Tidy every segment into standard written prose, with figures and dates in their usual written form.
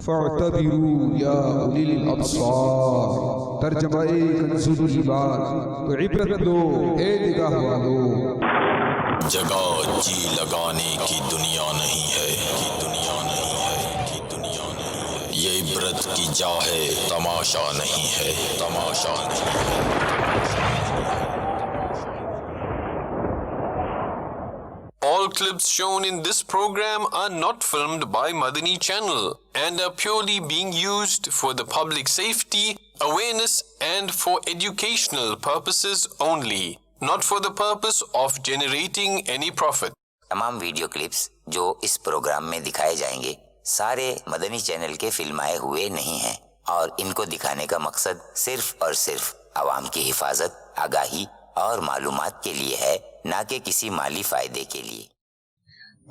فاعتبروا یا اولی الابصار، ترجمہ کنز الایمان، تو عبرت لو اے نگاہ والو۔ جگہ جی لگانے کی دنیا نہیں ہے، یہ عبرت کی جا ہے، تماشا نہیں ہے، تماشا نہیں ہے۔ All clips shown in this program are not filmed by Madani Channel and are purely being used for the public safety, awareness and for educational purposes only, not for the purpose of generating any profit. تمام video clips جو اس programme میں دکھائے جائیں گے سارے مدنی channel کے فلمائے ہوئے نہیں ہیں اور ان کو دکھانے کا مقصد صرف اور صرف عوام کی حفاظت، آگاہی اور معلومات کے لیے ہے، نہ کہ کسی مالی فائدے کے لیے۔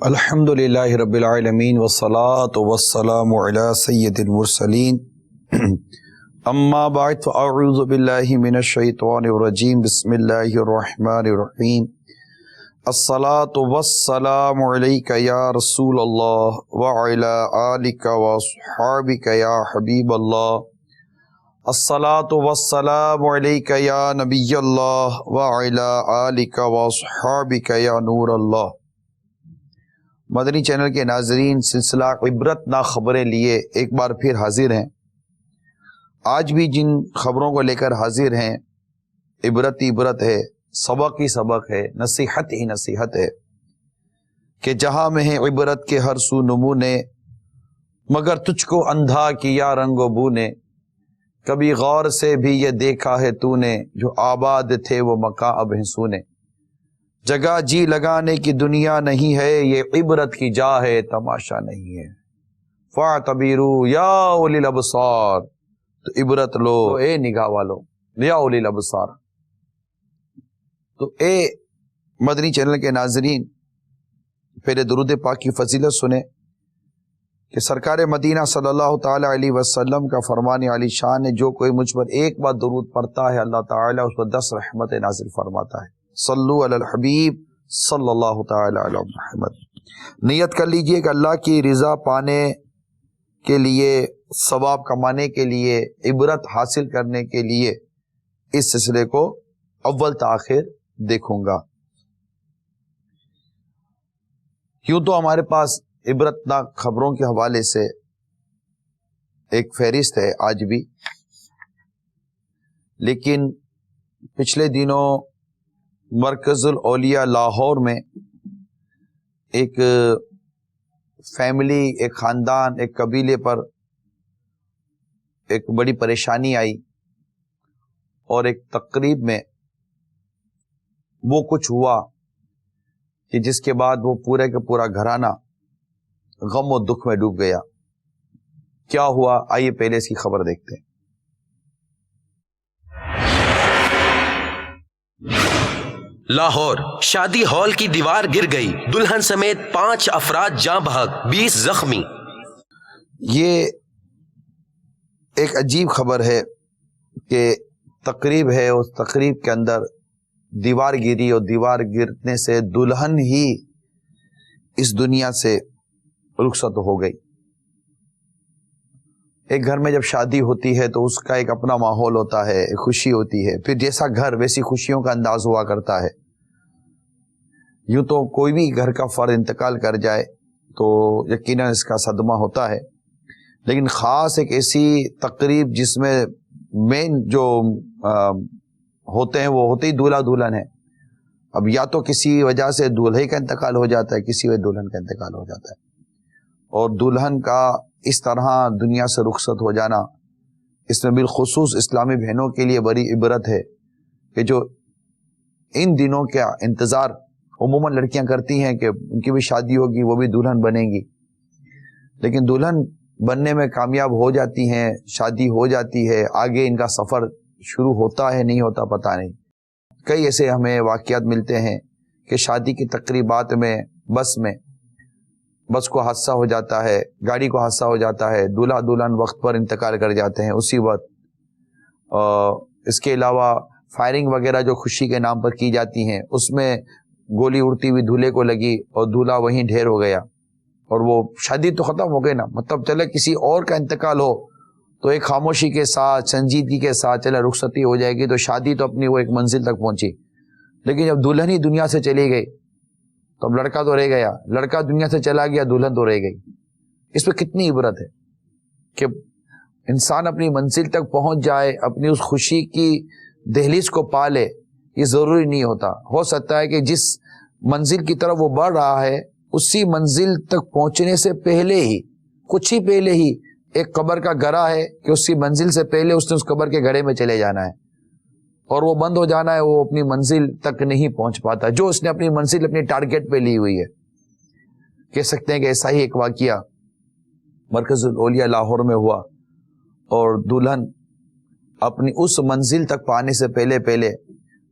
الحمدللہ رب العالمین والصلاة والسلام علی سید المرسلین، اما بعد فاعوذ باللہ من الشیطان الرجیم، بسم اللہ الرحمن الرحیم۔ الصلاة والسلام علیک یا رسول اللہ وعلی آلک واصحابک یا حبیب اللہ۔ الصلاة والسلام علیک یا نبی اللہ وعلی آلک واصحابک یا نور اللہ۔ مدنی چینل کے ناظرین، سلسلہ عبرت نا خبریں لیے ایک بار پھر حاضر ہیں۔ آج بھی جن خبروں کو لے کر حاضر ہیں، عبرت ہی عبرت ہے، سبق ہی سبق ہے، نصیحت ہی نصیحت ہے کہ جہاں میں ہے عبرت کے ہر سو نمونے، مگر تجھ کو اندھا کیا رنگ و بو نے، کبھی غور سے بھی یہ دیکھا ہے تو نے، جو آباد تھے وہ مکاں اب ہیں سونے۔ جگہ جی لگانے کی دنیا نہیں ہے، یہ عبرت کی جا ہے، تماشا نہیں ہے۔ فاعتبروا یا اولی الابصار، تو عبرت لو اے نگاہ والو، یا اولی الابصار۔ تو اے مدنی چینل کے ناظرین، پہلے درود پاک کی فضیلت سنیں کہ سرکار مدینہ صلی اللہ تعالی علیہ وسلم کا فرمان علی شان ہے، جو کوئی مجھ پر ایک بار درود پڑھتا ہے اللہ تعالیٰ اس پر 10 رحمت نازل فرماتا ہے۔ صلو علی الحبیب صلی اللہ تعالی علی محمد۔ نیت کر لیجئے کہ اللہ کی رضا پانے کے لیے، ثواب کمانے کے لیے، عبرت حاصل کرنے کے لیے اس سلسلے کو اول تاخیر دیکھوں گا۔ یوں تو ہمارے پاس عبرتناک خبروں کے حوالے سے ایک فہرست ہے آج بھی، لیکن پچھلے دنوں مرکز الاولیاء لاہور میں ایک فیملی، ایک خاندان، ایک قبیلے پر ایک بڑی پریشانی آئی اور ایک تقریب میں وہ کچھ ہوا کہ جس کے بعد وہ پورے کا پورا گھرانہ غم و دکھ میں ڈوب گیا۔ کیا ہوا؟ آئیے پہلے اس کی خبر دیکھتے ہیں۔ لاہور، شادی ہال کی دیوار گر گئی، دلہن سمیت 5 افراد جاں بحق، 20 زخمی۔ یہ ایک عجیب خبر ہے کہ تقریب ہے، اس تقریب کے اندر دیوار گری اور دیوار گرنے سے دلہن ہی اس دنیا سے رخصت ہو گئی۔ ایک گھر میں جب شادی ہوتی ہے تو اس کا ایک اپنا ماحول ہوتا ہے، ایک خوشی ہوتی ہے، پھر جیسا گھر ویسی خوشیوں کا انداز ہوا کرتا ہے۔ یوں تو کوئی بھی گھر کا فرد انتقال کر جائے تو یقیناً اس کا صدمہ ہوتا ہے، لیکن خاص ایک ایسی تقریب جس میں مین جو ہوتے ہیں وہ ہوتے ہی دولہا دلہن ہے۔ اب یا تو کسی وجہ سے دولہے کا انتقال ہو جاتا ہے، کسی وجہ دلہن کا انتقال ہو جاتا ہے، اور دلہن کا اس طرح دنیا سے رخصت ہو جانا، اس میں بالخصوص اسلامی بہنوں کے لیے بڑی عبرت ہے کہ جو ان دنوں کا انتظار عموماً لڑکیاں کرتی ہیں کہ ان کی بھی شادی ہوگی، وہ بھی دلہن بنے گی، لیکن دلہن بننے میں کامیاب ہو جاتی ہیں، شادی ہو جاتی ہے، آگے ان کا سفر شروع ہوتا ہے نہیں ہوتا پتہ نہیں۔ کئی ایسے ہمیں واقعات ملتے ہیں کہ شادی کی تقریبات میں بس کو حادثہ ہو جاتا ہے، گاڑی کو حادثہ ہو جاتا ہے، دولہا دلہن وقت پر انتقال کر جاتے ہیں اسی وقت۔ اس کے علاوہ فائرنگ وغیرہ جو خوشی کے نام پر کی جاتی ہیں، اس میں گولی اڑتی ہوئی دولہے کو لگی اور دولہا وہیں ڈھیر ہو گیا اور وہ شادی تو ختم ہو گئی نا، مطلب چلے کسی اور کا انتقال ہو تو ایک خاموشی کے ساتھ سنجیدگی کے ساتھ چلے رخصتی ہو جائے گی، تو شادی تو اپنی وہ ایک منزل تک پہنچی. لیکن جب دلہن ہی دنیا سے چلی گئی تو اب لڑکا تو رہ گیا، لڑکا دنیا سے چلا گیا، دلہن تو رہ گئی. اس پہ کتنی عبرت ہے کہ انسان اپنی منزل تک پہنچ جائے، اپنی اس خوشی کی دہلیز کو پا لے. یہ ضروری نہیں ہوتا، ہو سکتا ہے کہ جس منزل کی طرف وہ بڑھ رہا ہے اسی منزل تک پہنچنے سے پہلے ہی، کچھ ہی پہلے ہی ایک قبر کا گڑھا ہے کہ اسی منزل سے پہلے اس نے اس قبر کے گڑھے میں چلے جانا ہے اور وہ بند ہو جانا ہے، وہ اپنی منزل تک نہیں پہنچ پاتا. جو اس نے اپنی منزل اپنی ٹارگٹ پہ لی ہوئی ہے. کہہ سکتے ہیں کہ ایسا ہی ایک واقعہ مرکز الاولیاء لاہور میں ہوا اور دلہن اپنی اس منزل تک پانے سے پہلے پہلے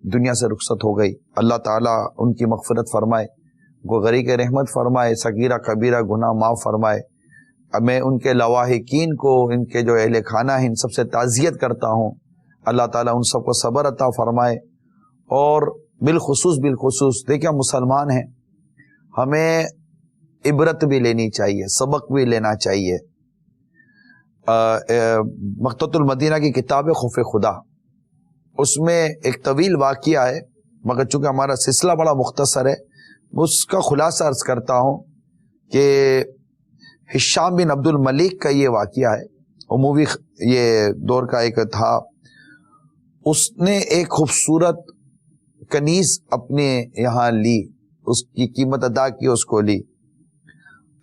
دنیا سے رخصت ہو گئی. اللہ تعالیٰ ان کی مغفرت فرمائے، کو غریق رحمت فرمائے، صغیرہ کبیرہ گناہ معاف فرمائے. میں ان کے لواحقین کو، ان کے جو اہل خانہ ہیں، ان سب سے تعزیت کرتا ہوں. اللہ تعالیٰ ان سب کو صبر عطا فرمائے. اور بالخصوص دیکھیں ہم مسلمان ہیں، ہمیں عبرت بھی لینی چاہیے، سبق بھی لینا چاہیے. مقتۃ المدینہ کی کتاب خوف خدا، اس میں ایک طویل واقعہ ہے، مگر چونکہ ہمارا سلسلہ بڑا مختصر ہے اس کا خلاصہ عرض کرتا ہوں کہ ہشام بن عبد الملک کا یہ واقعہ ہے. عموی یہ دور کا ایک تھا، اس نے ایک خوبصورت کنیز اپنے یہاں لی، اس کی قیمت ادا کی، اس کو لی.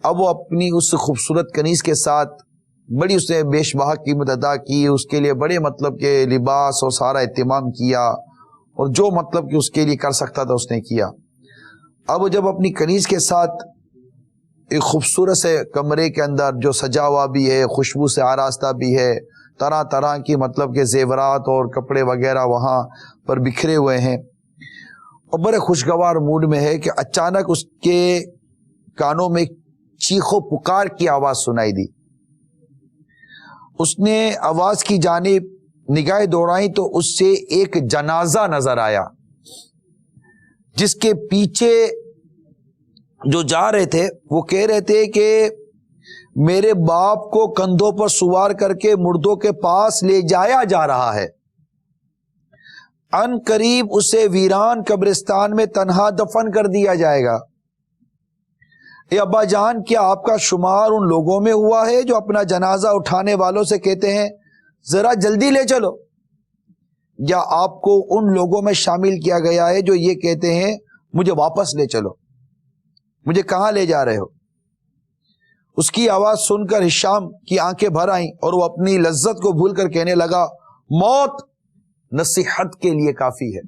اب وہ اپنی اس خوبصورت کنیز کے ساتھ بڑی اس نے بیش بہا قیمت ادا کی، اس کے لیے بڑے مطلب کہ لباس اور سارا اہتمام کیا اور جو مطلب کہ اس کے لیے کر سکتا تھا اس نے کیا. اب وہ جب اپنی کنیز کے ساتھ ایک خوبصورت سے کمرے کے اندر جو سجا ہوا بھی ہے، خوشبو سے آراستہ بھی ہے، طرح طرح کی مطلب کہ زیورات اور کپڑے وغیرہ وہاں پر بکھرے ہوئے ہیں اور بڑے خوشگوار موڈ میں ہے کہ اچانک اس کے کانوں میں چیخو پکار کی آواز سنائی دی. اس نے آواز کی جانب نگاہیں دوڑائیں تو اس سے ایک جنازہ نظر آیا، جس کے پیچھے جو جا رہے تھے وہ کہہ رہے تھے کہ میرے باپ کو کندھوں پر سوار کر کے مردوں کے پاس لے جایا جا رہا ہے، ان قریب اسے ویران قبرستان میں تنہا دفن کر دیا جائے گا. اے ابا جان، کیا آپ کا شمار ان لوگوں میں ہوا ہے جو اپنا جنازہ اٹھانے والوں سے کہتے ہیں ذرا جلدی لے چلو، یا آپ کو ان لوگوں میں شامل کیا گیا ہے جو یہ کہتے ہیں مجھے واپس لے چلو، مجھے کہاں لے جا رہے ہو؟ اس کی آواز سن کر ہشام کی آنکھیں بھر آئیں اور وہ اپنی لذت کو بھول کر کہنے لگا موت نصیحت کے لیے کافی ہے.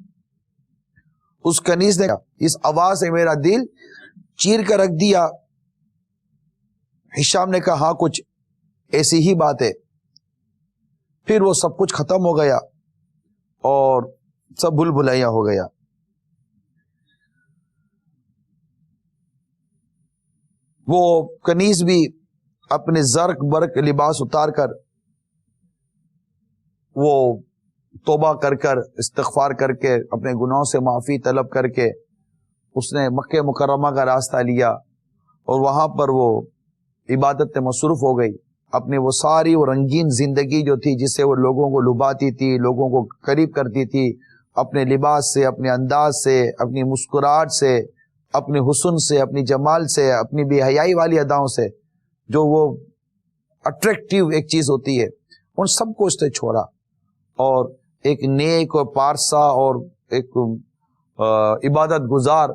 اس کنیز نے اس آواز سے میرا دل چیر کر رکھ دیا. ہشام نے کہا ہاں کچھ ایسی ہی بات ہے. پھر وہ سب کچھ ختم ہو گیا اور سب بھول بھلائیا ہو گیا. وہ کنیز بھی اپنے زرق برق لباس اتار کر، وہ توبہ کر کر استغفار کر کے اپنے گناہوں سے معافی طلب کر کے اس نے مکہ مکرمہ کا راستہ لیا اور وہاں پر وہ عبادت میں مصروف ہو گئی. اپنی وہ ساری وہ رنگین زندگی جو تھی جس سے وہ لوگوں کو لباتی تھی، لوگوں کو قریب کرتی تھی، اپنے لباس سے، اپنے انداز سے، اپنی مسکراہٹ سے، اپنے حسن سے، اپنی جمال سے، اپنی بے حیائی والی اداؤں سے، جو وہ اٹریکٹیو ایک چیز ہوتی ہے، ان سب کو اس نے چھوڑا اور ایک نیک اور پارسا اور ایک عبادت گزار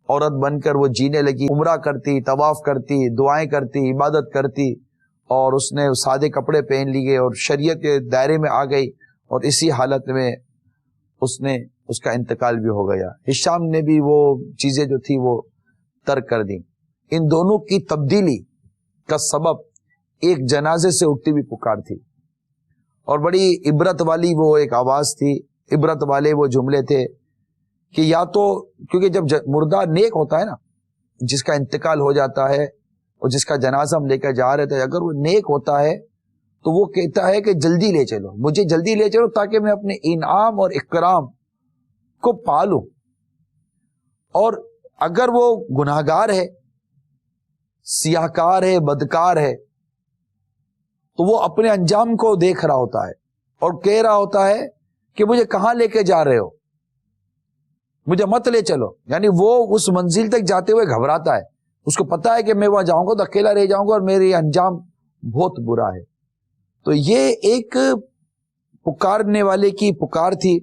عورت بن کر وہ جینے لگی. عمرہ کرتی، طواف کرتی، دعائیں کرتی، عبادت کرتی اور اس نے سادے کپڑے پہن لیے اور شریعت کے دائرے میں آ گئی اور اسی حالت میں اس کا انتقال بھی ہو گیا. ہشام نے بھی وہ چیزیں جو تھی وہ ترک کر دی. ان دونوں کی تبدیلی کا سبب ایک جنازے سے اٹھتی ہوئی پکار تھی اور بڑی عبرت والی وہ ایک آواز تھی، عبرت والے وہ جملے تھے کہ یا تو کیونکہ جب مردہ نیک ہوتا ہے نا، جس کا انتقال ہو جاتا ہے اور جس کا جنازہ ہم لے کر جا رہے تھے، اگر وہ نیک ہوتا ہے تو وہ کہتا ہے کہ جلدی لے چلو، مجھے جلدی لے چلو تاکہ میں اپنے انعام اور اکرام کو پالوں. اور اگر وہ گناہگار ہے، سیاہکار ہے، بدکار ہے، تو وہ اپنے انجام کو دیکھ رہا ہوتا ہے اور کہہ رہا ہوتا ہے کہ مجھے کہاں لے کے جا رہے ہو، مجھے مت لے چلو. یعنی وہ اس منزل تک جاتے ہوئے گھبراتا ہے، اس کو پتا ہے کہ میں وہاں جاؤں گا تو اکیلا رہ جاؤں گا اور میرے انجام بہت برا ہے. تو یہ ایک پکارنے والے کی پکار تھی،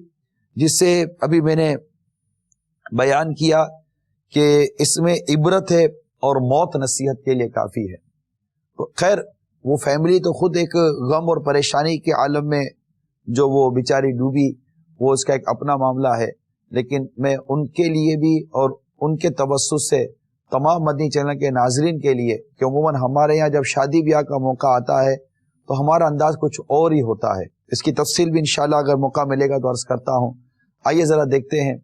جس سے ابھی میں نے بیان کیا کہ اس میں عبرت ہے اور موت نصیحت کے لیے کافی ہے. تو خیر وہ فیملی تو خود ایک غم اور پریشانی کے عالم میں جو وہ بیچاری ڈوبی، وہ اس کا ایک اپنا معاملہ ہے، لیکن میں ان کے لیے بھی اور ان کے توسط سے تمام مدنی چینل کے ناظرین کے لیے، کہ عموماً ہمارے یہاں جب شادی بیاہ کا موقع آتا ہے تو ہمارا انداز کچھ اور ہی ہوتا ہے. اس کی تفصیل بھی انشاءاللہ اگر موقع ملے گا تو عرض کرتا ہوں. آئیے ذرا دیکھتے ہیں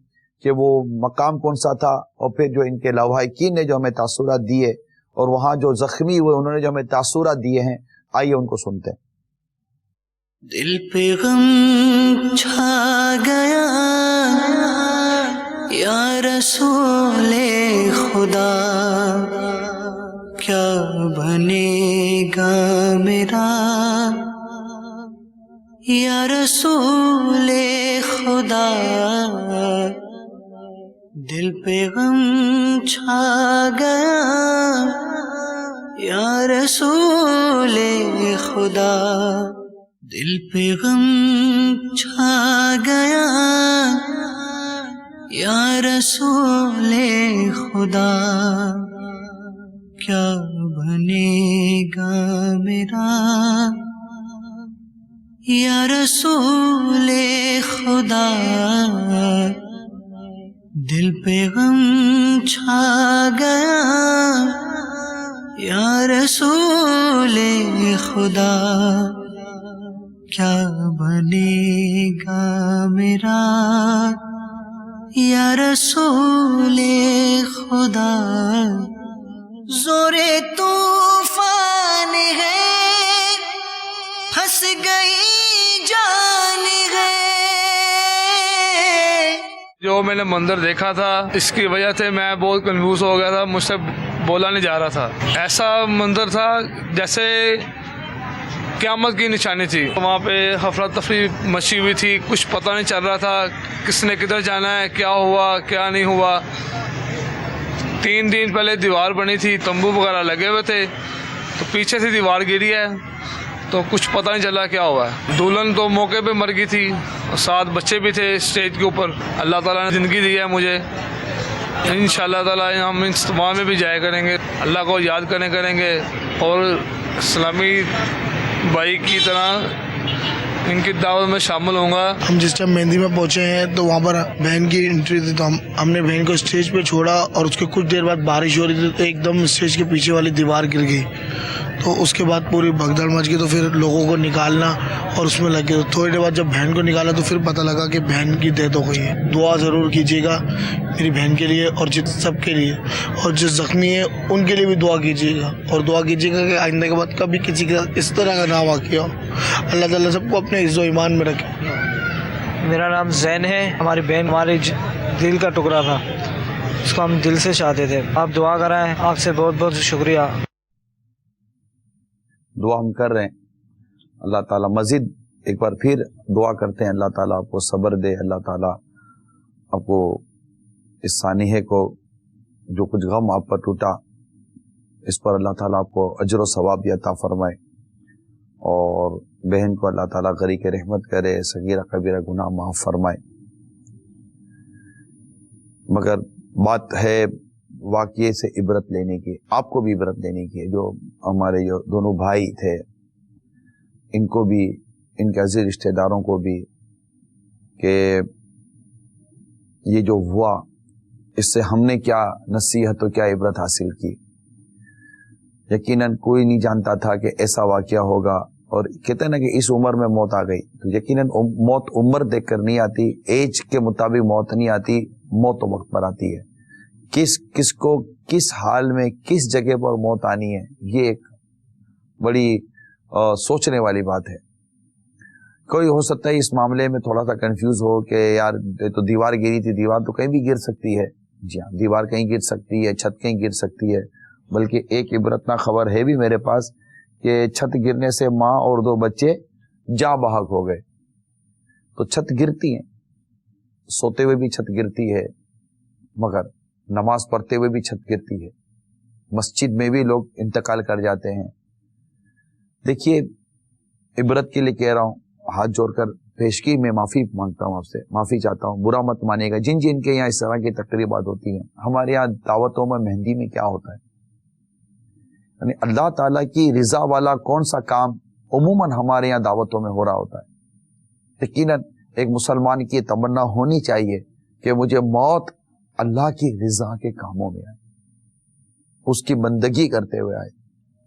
کہ وہ مقام کون سا تھا، اور پھر جو ان کے لواحقین نے جو ہمیں تاثرات دیے اور وہاں جو زخمی ہوئے انہوں نے جو ہمیں تاثرات دیے ہیں، آئیے ان کو سنتے ہیں. دل پہ غم چھا گیا یا رسول خدا، کیا بنے گا میرا یا رسول خدا. دل پہ غم چھا گیا یا رسول خدا، دل پہ غم چھا گیا یا رسول خدا، کیا بنے گا میرا یا رسول خدا. دل پہ غم چھا گیا یا رسول خدا، کیا بنے گا میرا یا رسول خدا. زور طوفان ہے، پھنس گئی جان ہے. جو میں نے منظر دیکھا تھا اس کی وجہ سے میں بہت کنفیوز ہو گیا تھا، مجھ سے بولا نہیں جا رہا تھا. ایسا منظر تھا جیسے قیامت کی نشانی تھی. وہاں پہ افراتفری مچی ہوئی تھی، کچھ پتہ نہیں چل رہا تھا کس نے کدھر جانا ہے، کیا ہوا کیا نہیں ہوا. 3 دن پہلے دیوار بنی تھی، تمبو وغیرہ لگے ہوئے تھے، تو پیچھے سے دیوار گری ہے تو کچھ پتہ نہیں چلا کیا ہوا ہے. دلہن تو موقع پہ مر گئی تھی، 7 بچے بھی تھے اسٹیج کے اوپر. اللہ تعالیٰ نے زندگی دی ہے مجھے، انشاءاللہ تعالیٰ ہم اجتماع میں بھی جایا کریں گے، اللہ کو یاد کریں گے اور اسلامی بھائی کی طرح ان کی دعوت میں شامل ہوں گا. ہم جس ٹائم مہندی میں پہنچے ہیں تو وہاں پر بہن کی انٹری تھی، تو ہم نے بہن کو اسٹیج پہ چھوڑا اور اس کے کچھ دیر بعد بارش ہو رہی تھی تو ایک دم اسٹیج کے پیچھے والی دیوار گر گئی. تو اس کے بعد پوری بھگدڑ مچ گئی، تو پھر لوگوں کو نکالنا اور اس میں لگے. تو تھوڑی دیر بعد جب بہن کو نکالا تو پھر پتہ لگا کہ بہن کی ڈیتھ ہو گئی ہے. دعا ضرور کیجیے گا میری بہن کے لیے اور سب کے لیے، اور جو زخمی ہیں ان کے لیے بھی دعا کیجیے گا، اور دعا کیجیے گا کہ آئندہ کے بعد کبھی کسی کے ساتھ اس طرح کا نہ واقعہ ہو. اللہ تعالیٰ سب کو اپنے عز و ایمان میں رکھے. میرا نام زین ہے. ہماری بہن ہمارے دل کا ٹکڑا تھا، اس کو ہم دل سے چاہتے تھے. آپ دعا کرائیں، آپ سے بہت بہت شکریہ. دعا ہم کر رہے ہیں، اللہ تعالیٰ مزید ایک بار پھر دعا کرتے ہیں اللہ تعالیٰ آپ کو صبر دے، اللہ تعالیٰ آپ کو اس سانحے کو جو کچھ غم آپ پر ٹوٹا اس پر اللہ تعالیٰ آپ کو اجر و ثواب بھی عطا فرمائے، اور بہن کو اللہ تعالیٰ غریق رحمت کرے، صغیرہ کبیرہ گناہ معاف فرمائے. مگر بات ہے واقعے سے عبرت لینے کی، آپ کو بھی عبرت لینے کی. جو ہمارے جو دونوں بھائی تھے ان کو بھی، ان کے عزیز رشتہ داروں کو بھی، کہ یہ جو ہوا اس سے ہم نے کیا نصیحت و کیا عبرت حاصل کی. یقیناً کوئی نہیں جانتا تھا کہ ایسا واقعہ ہوگا، اور کہتے ہیں نا کہ اس عمر میں موت آ گئی. تو یقیناً موت عمر دیکھ کر نہیں آتی، ایج کے مطابق موت نہیں آتی، موت وقت پر آتی ہے. کس کو کس حال میں کس جگہ پر موت آنی ہے، یہ ایک بڑی سوچنے والی بات ہے. کوئی ہو سکتا ہے اس معاملے میں تھوڑا سا کنفیوز ہو کہ یار تو دیوار گری تھی، دیوار تو کہیں بھی گر سکتی ہے. جی ہاں، دیوار کہیں گر سکتی ہے، چھت کہیں گر سکتی ہے، بلکہ ایک عبرتناک خبر ہے بھی میرے پاس کہ چھت گرنے سے ماں اور 2 بچے جاں بحق ہو گئے. تو چھت گرتی ہیں، سوتے ہوئے بھی چھت گرتی ہے، مگر نماز پڑھتے ہوئے بھی چھت گرتی ہے، مسجد میں بھی لوگ انتقال کر جاتے ہیں. دیکھیے عبرت کے لیے کہہ رہا ہوں، ہاتھ جوڑ کر پیشگی میں معافی مانگتا ہوں، آپ سے معافی چاہتا ہوں، برا مت مانیے گا. جن کے یہاں اس طرح کی تقریبات ہوتی ہیں، ہمارے یہاں دعوتوں میں مہندی میں کیا ہوتا ہے، یعنی اللہ تعالیٰ کی رضا والا کون سا کام عموماً ہمارے یہاں دعوتوں میں ہو رہا ہوتا ہے. یقیناً ایک مسلمان کی تمنا ہونی چاہیے کہ مجھے موت اللہ کی رضا کے کاموں میں آئے، اس کی بندگی کرتے ہوئے آئے.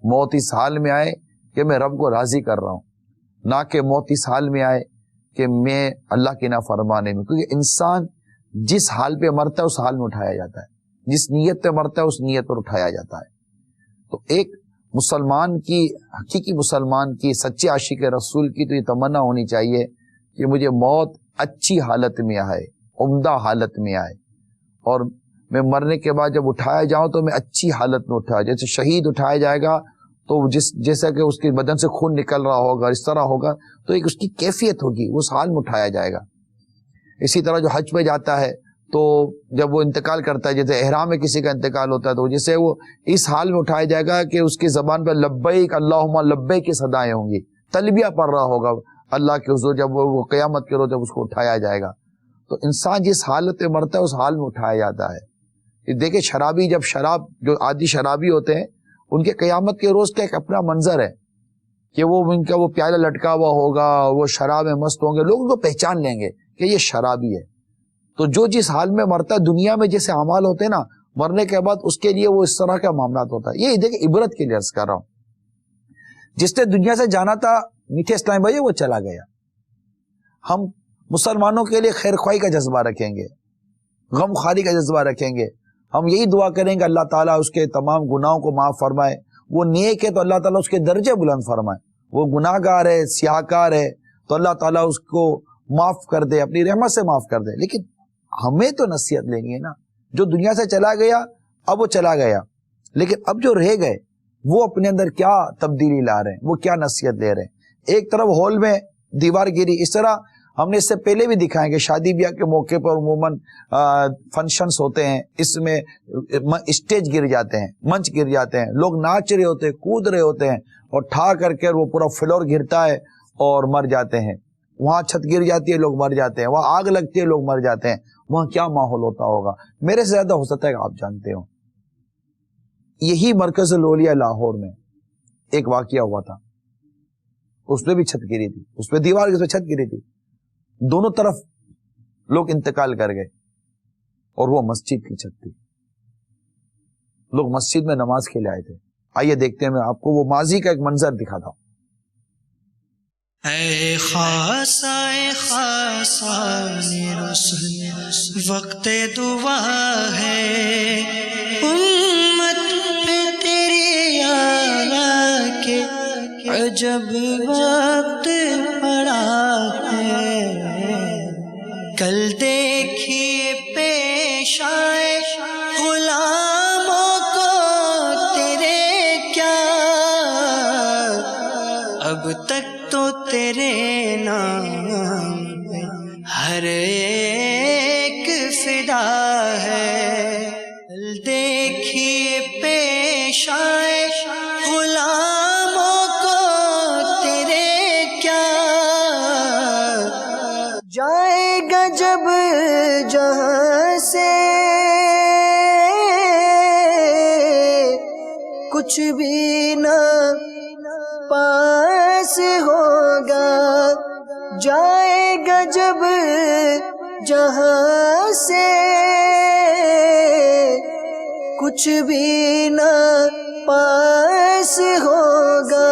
موت اس حال میں آئے کہ میں رب کو راضی کر رہا ہوں، نہ کہ موت اس حال میں آئے کہ میں اللہ کی نافرمانی میں. کیونکہ انسان جس حال پہ مرتا ہے اس حال میں اٹھایا جاتا ہے، جس نیت پہ مرتا ہے اس نیت پر اٹھایا جاتا ہے. تو ایک مسلمان کی، حقیقی مسلمان کی، سچے عاشق رسول کی تو یہ تمنا ہونی چاہیے کہ مجھے موت اچھی حالت میں آئے، عمدہ حالت میں آئے، اور میں مرنے کے بعد جب اٹھایا جاؤں تو میں اچھی حالت میں اٹھایا. جیسے شہید اٹھایا جائے گا تو جیسا کہ اس کے بدن سے خون نکل رہا ہوگا، اس طرح ہوگا، تو ایک اس کی کیفیت ہوگی، اس حال میں اٹھایا جائے گا. اسی طرح جو حج پہ جاتا ہے تو جب وہ انتقال کرتا ہے، جیسے احرام میں کسی کا انتقال ہوتا ہے تو جیسے وہ اس حال میں اٹھایا جائے گا کہ اس کی زبان پہ لبیک اللہم لبیک کی صدائیں ہوں گی، تلبیہ پڑھ رہا ہوگا اللہ کے حضور جب وہ قیامت کے روز جب اس کو اٹھایا جائے گا. تو انسان جس حالت میں مرتا ہے اس حال میں اٹھایا جاتا ہے. دیکھیں شرابی، جب شراب، جو عادی شرابی ہوتے ہیں، ان کے قیامت کے روز کا ایک اپنا منظر ہے کہ وہ ان کا وہ پیالہ لٹکا ہوا ہوگا، وہ شراب میں مست ہوں گے، لوگ ان کو پہچان لیں گے کہ یہ شرابی ہے. تو جو جس حال میں مرتا ہے، دنیا میں جیسے اعمال ہوتے ہیں نا، مرنے کے بعد اس کے لیے وہ اس طرح کا معاملات ہوتا ہے. یہ دیکھیں عبرت کے لیے عرض کر رہا ہوں. جس نے دنیا سے جانا تھا میٹھے اسلام بھائی، وہ چلا گیا. ہم مسلمانوں کے لیے خیر خواہی کا جذبہ رکھیں گے، غم خواری کا جذبہ رکھیں گے. ہم یہی دعا کریں گے اللہ تعالیٰ اس کے تمام گناہوں کو معاف فرمائے. وہ نیک ہے تو اللہ تعالیٰ اس کے درجے بلند فرمائے. وہ گناہ گار ہے، سیاہ کار ہے، تو اللہ تعالیٰ اس کو معاف کر دے، اپنی رحمت سے معاف کر دے. لیکن ہمیں تو نصیحت لینی ہے نا. جو دنیا سے چلا گیا اب وہ چلا گیا، لیکن اب جو رہ گئے وہ اپنے اندر کیا تبدیلی لا رہے ہیں، وہ کیا نصیحت لے رہے ہیں. ایک طرف ہال میں دیوار گری، اس طرح ہم نے اس سے پہلے بھی دکھائیں کہ شادی بیاہ کے موقع پر عموماً فنکشنز ہوتے ہیں، اس میں اسٹیج گر جاتے ہیں، منچ گر جاتے ہیں، لوگ ناچ رہے ہوتے ہیں، کود رہے ہوتے ہیں، اور ٹھا کر کے وہ پورا فلور گرتا ہے اور مر جاتے ہیں. وہاں چھت گر جاتی ہے، لوگ مر جاتے ہیں. وہاں آگ لگتی ہے، لوگ مر جاتے ہیں. وہاں کیا ماحول ہوتا ہوگا؟ میرے سے زیادہ ہو سکتا ہے کہ آپ جانتے ہو. یہی مرکز الاولیاء لاہور میں ایک واقعہ ہوا تھا، اس پہ بھی چھت گری تھی، اس پہ دیوار کی، اس پہ چھت گری تھی. دونوں طرف لوگ انتقال کر گئے، اور وہ مسجد کی چھت تھی. لوگ مسجد میں نماز کے لیے آئے تھے. آئیے دیکھتے ہیں، میں آپ کو وہ ماضی کا ایک منظر دکھاتا ہوں. اے خاصا رسل وقت دعا ہے، امت پہ تیری آیا کہ عجب وقت پڑا ہے. کل دیکھیے پیش آئے غلاموں کو تیرے کیا، اب تک تو تیرے نام پہ ہر ایک فدا ہے. دیکھیے پیش آئے غلاموں کو تیرے کیا، جائے گا جب جہاں سے کچھ بھی نہ پاس ہوگا، جائے گا جب جہاں سے کچھ بھی نہ پاس ہوگا.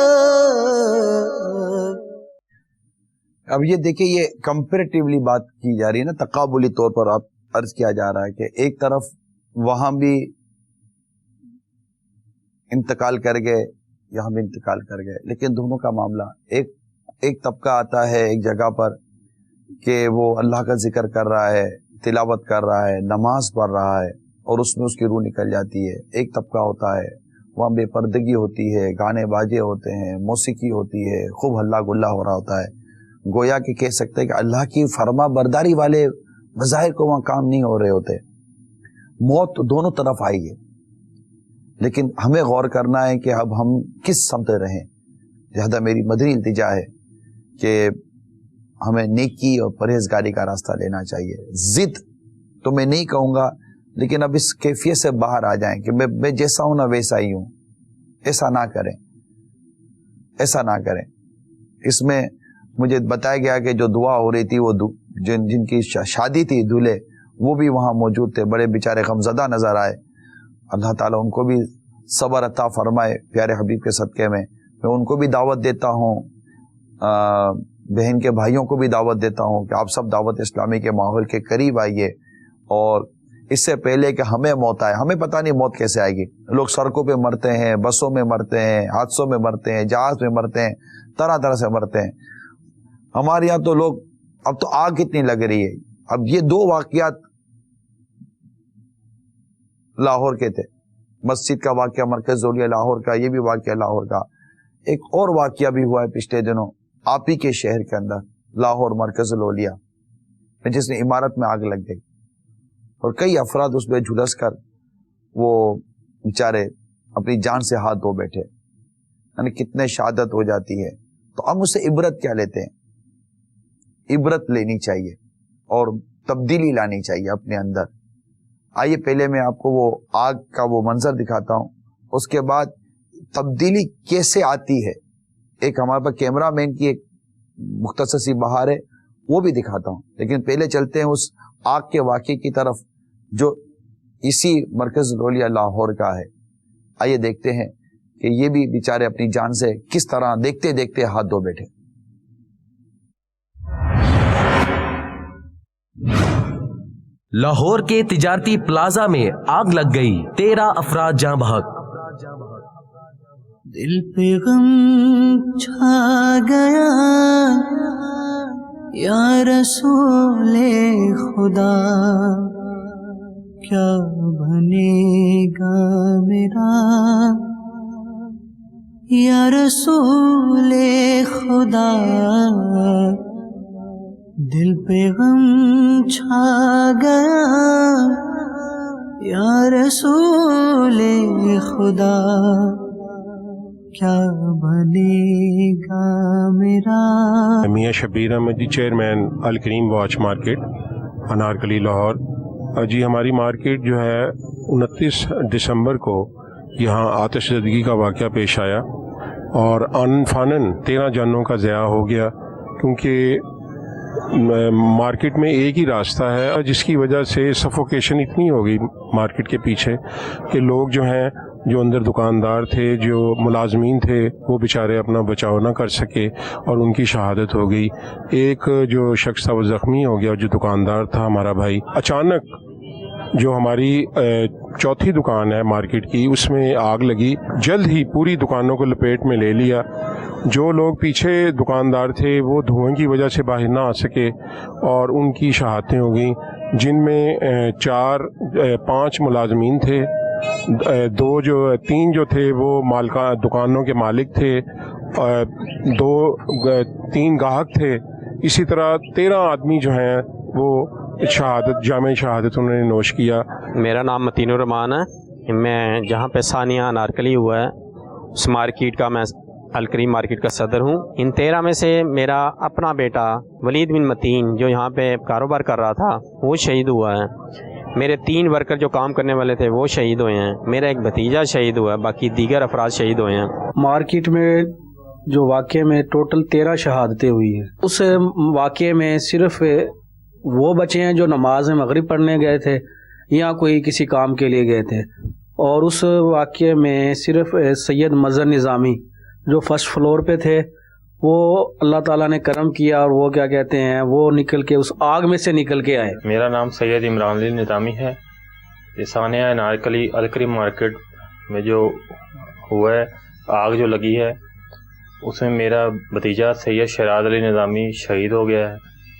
اب یہ دیکھیں، یہ کمپیریٹیولی بات کی جا رہی ہے نا، تقابلی طور پر آپ عرض کیا جا رہا ہے کہ ایک طرف وہاں بھی انتقال کر گئے، یہاں بھی انتقال کر گئے، لیکن دونوں کا معاملہ ایک طبقہ آتا ہے ایک جگہ پر کہ وہ اللہ کا ذکر کر رہا ہے، تلاوت کر رہا ہے، نماز پڑھ رہا ہے، اور اس میں اس کی روح نکل جاتی ہے. ایک طبقہ ہوتا ہے وہاں بے پردگی ہوتی ہے، گانے باجے ہوتے ہیں، موسیقی ہوتی ہے، خوب ہلا گلا ہو رہا ہوتا ہے. گویا کہ کہہ سکتے ہیں کہ اللہ کی فرما برداری والے بظاہر کو وہاں کام نہیں ہو رہے ہوتے. موت دونوں طرف آئی ہے، لیکن ہمیں غور کرنا ہے کہ اب ہم کس سمت رہیں. لہذا میری مدنی التجا ہے کہ ہمیں نیکی اور پرہیزگاری کا راستہ لینا چاہیے. ضد تو میں نہیں کہوں گا، لیکن اب اس کیفیت سے باہر آ جائیں کہ میں جیسا ہوں نا ویسا ہی ہوں. ایسا نہ کریں، ایسا نہ کریں. اس میں مجھے بتایا گیا کہ جو دعا ہو رہی تھی وہ جن کی شادی تھی دولہے، وہ بھی وہاں موجود تھے، بڑے بیچارے غمزدہ نظر آئے. اللہ تعالیٰ ان کو بھی صبر عطا فرمائے پیارے حبیب کے صدقے میں. میں ان کو بھی دعوت دیتا ہوں، بہن کے بھائیوں کو بھی دعوت دیتا ہوں کہ آپ سب دعوت اسلامی کے ماحول کے قریب آئیے. اور اس سے پہلے کہ ہمیں موت آئے، ہمیں پتہ نہیں موت کیسے آئے گی. لوگ سڑکوں پہ مرتے ہیں، بسوں میں مرتے ہیں، حادثوں میں مرتے ہیں، جہاز میں مرتے ہیں، طرح طرح سے مرتے ہیں. ہمارے یہاں تو لوگ، اب تو آگ کتنی لگ رہی ہے. اب یہ دو واقعات لاہور کے تھے، مسجد کا واقعہ مرکز زولیہ لاہور کا، یہ بھی واقعہ لاہور کا. ایک اور واقعہ بھی ہوا ہے پچھلے دنوں آپ ہی کے شہر کے اندر، لاہور مرکز لولیا، جس نے عمارت میں آگ لگ گئی اور کئی افراد اس میں جھلس کر وہ بیچارے اپنی جان سے ہاتھ دھو بیٹھے. یعنی کتنے شہادت ہو جاتی ہے. تو ہم اس سے عبرت کیا لیتے ہیں؟ عبرت لینی چاہیے اور تبدیلی لانی چاہیے اپنے اندر. آئیے پہلے میں آپ کو وہ آگ کا وہ منظر دکھاتا ہوں، اس کے بعد تبدیلی کیسے آتی ہے. ایک ہمارے پاس کیمرہ مین کی ایک مختصر سی بہار ہے، وہ بھی دکھاتا ہوں. لیکن پہلے چلتے ہیں اس آگ کے واقعے کی طرف جو اسی مرکز لولیا لاہور کا ہے. آئیے دیکھتے ہیں کہ یہ بھی بیچارے اپنی جان سے کس طرح دیکھتے دیکھتے ہاتھ دھو بیٹھے. لاہور کے تجارتی پلازا میں آگ لگ گئی، 13 افراد جاں بحق. دل پہ غم چھا گیا یا رسول خدا، کیا بنے گا میرا یا رسول خدا. دل پہ غم چھا گیا یا رسول خدا، کیا بنے گا میرا. میاں شبیر احمد جی، چیئرمین الکریم واچ مارکیٹ، انارکلی لاہور. جی ہماری مارکیٹ جو ہے 29 دسمبر کو یہاں آتش زدگی کا واقعہ پیش آیا اور انفانن 13 جانوں کا ضیاع ہو گیا، کیونکہ مارکیٹ میں ایک ہی راستہ ہے، جس کی وجہ سے سفوکیشن اتنی ہو گئی مارکیٹ کے پیچھے کہ لوگ جو ہیں، جو اندر دکاندار تھے، جو ملازمین تھے، وہ بیچارے اپنا بچاؤ نہ کر سکے اور ان کی شہادت ہو گئی. ایک جو شخص تھا وہ زخمی ہو گیا، جو دکاندار تھا ہمارا بھائی. اچانک جو ہماری چوتھی دکان ہے مارکیٹ کی، اس میں آگ لگی، جلد ہی پوری دکانوں کو لپیٹ میں لے لیا. جو لوگ پیچھے دکاندار تھے وہ دھوئیں کی وجہ سے باہر نہ آ سکے اور ان کی شہادتیں ہو گئیں، جن میں 5 ملازمین تھے، 3 جو تھے وہ دکانوں کے مالک تھے، 3 گاہک تھے. اسی طرح 13 آدمی جو ہیں وہ شہادت، جامع شہادت انہوں نے نوش کیا. میرا نام متین الرحمان ہے، میں جہاں پہ ثانیہ انارکلی ہوا ہے اس مارکیٹ کا میں الکریم مارکیٹ کا صدر ہوں. ان 13 میں سے میرا اپنا بیٹا ولید بن متین جو یہاں پہ کاروبار کر رہا تھا وہ شہید ہوا ہے. میرے 3 ورکر جو کام کرنے والے تھے وہ شہید ہوئے ہیں. میرا ایک بھتیجا شہید ہوا ہے، باقی دیگر افراد شہید ہوئے ہیں. مارکیٹ میں جو واقعے میں ٹوٹل 13 شہادتیں ہوئی ہیں، اس واقعے میں صرف وہ بچے ہیں جو نماز مغرب پڑھنے گئے تھے یا کوئی کسی کام کے لیے گئے تھے، اور اس واقعے میں صرف سید مظہر نظامی جو فرسٹ فلور پہ تھے وہ اللہ تعالیٰ نے کرم کیا اور وہ کیا کہتے ہیں وہ نکل کے اس آگ میں سے نکل کے آئے. میرا نام سید عمران علی نظامی ہے. یہ ثانیہ انارکلی الکریم مارکیٹ میں جو ہوا ہے، آگ جو لگی ہے، اس میں میرا بھتیجا سید شہراد علی نظامی شہید ہو گیا ہے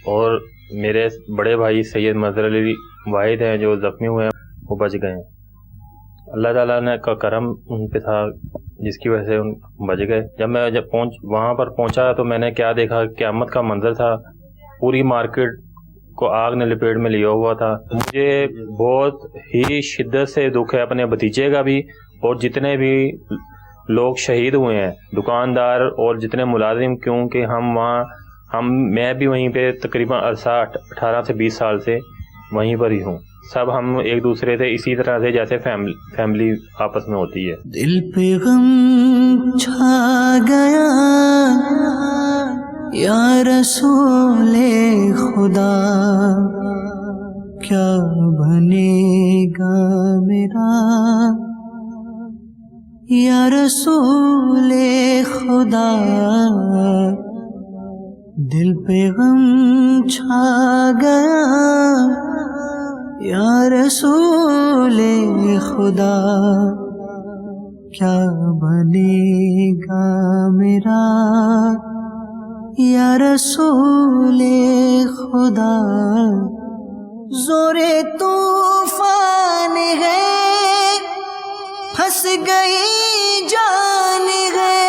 اور میرے بڑے بھائی سید مظہر علی واحد ہیں جو زخمی ہوئے ہیں، وہ بچ گئے ہیں. اللہ تعالیٰ نے کا کرم ان پہ تھا جس کی وجہ سے ان بچ گئے. جب میں وہاں پر پہنچا تو میں نے کیا دیکھا, قیامت کا منظر تھا. پوری مارکیٹ کو آگ نے لپیٹ میں لیا ہوا تھا. مجھے بہت ہی شدت سے دکھ ہے اپنے بھتیجے کا بھی, اور جتنے بھی لوگ شہید ہوئے ہیں, دکاندار اور جتنے ملازم, کیونکہ میں بھی وہیں پہ تقریباً عرصہ 18 سے 20 سال سے وہیں پر ہی ہوں. سب ہم ایک دوسرے سے اسی طرح سے جیسے فیملی آپس میں ہوتی ہے. دل پہ غم چھا گیا یا رسول خدا, کیا بنے گا میرا یا رسول خدا. دل پہ غم چھا گیا یا رسول خدا, کیا بنے گا میرا یا رسول خدا. زور طوفان ہے, پھنس گئی جان ہے,